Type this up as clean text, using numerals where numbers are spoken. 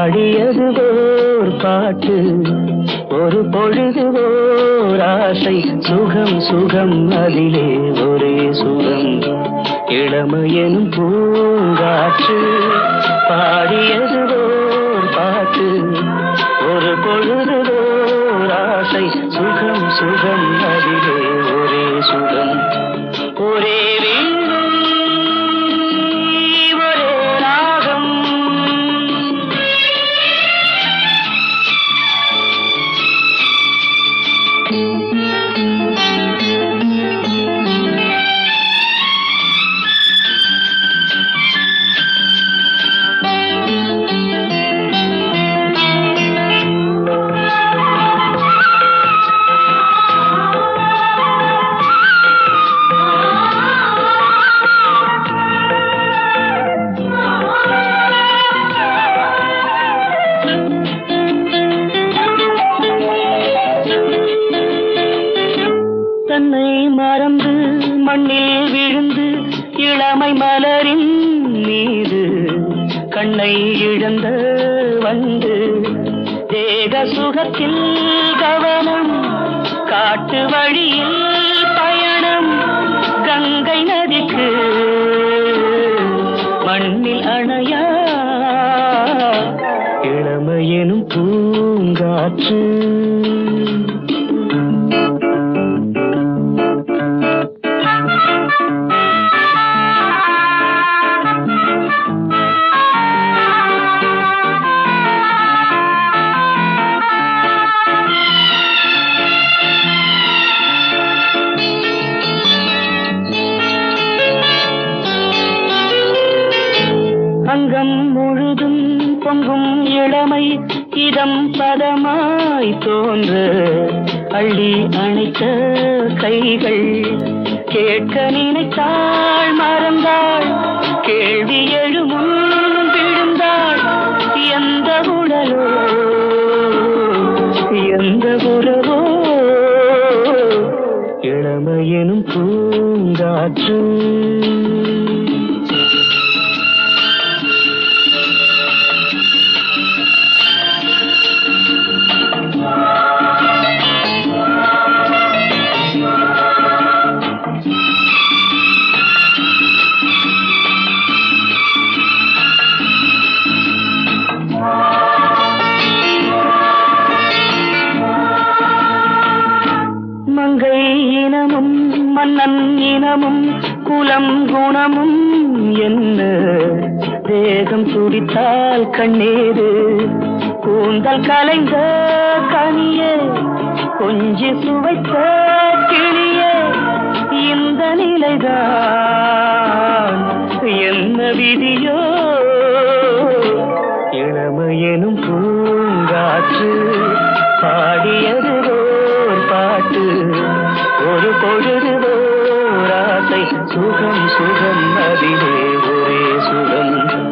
பாடியது ஓர் பாட்டு, ஒரு பொழுது ஓர் ஆசை, சுகம் சுகம் அதிலே ஒரே சுகம், இளமையெனும் பூங்காற்று. பாடியது ஓர் பாட்டு, ஒரு பொழுது ஓர் ஆசை, சுகம் சுகம் அதிலே ஒரே சுகம், ஒரே வீணை ஒரே ராகம். தன்னை மறந்து மண்ணில் விழுந்து இளமை மலரின் மீது கண்ணை இழந்த வந்து, தேக சுகத்தில் கவனம், காட்டு வழியில் பயணம், கங்கை நதிக்கு மண்ணில் அணையா இளமையெனும் பூங்காற்று. அங்கம் முழுதும் பொங்கும் இளமை, இதம் பதமாய் தோன்ற அள்ளி அணைத்த கைகள், கேட்க நினைத்தாள் மறந்தாள், கேள்வி எழுமுன் விழுந்தாள், எந்த உடலோ எந்த உறவோ இளமையெனும் பூங்காற்று. மங்கை இனமும் மன்னன் இனமும் குலம் குணமும் என்ன, தேகம் துடித்தால் கண்ணீரு, கூந்தல் கலைந்த கனியே, கொஞ்சி சுவைத்த கிளியே, இந்த நிலைதான் என்ன விதியோ, இளமையெனும் பூங்காற்று. பாடியது ஓர் பாட்டு, ஒரு பொழுது ஓர் ஆசை, சுகம் சுகம் அதிலே ஒரே சுகம்.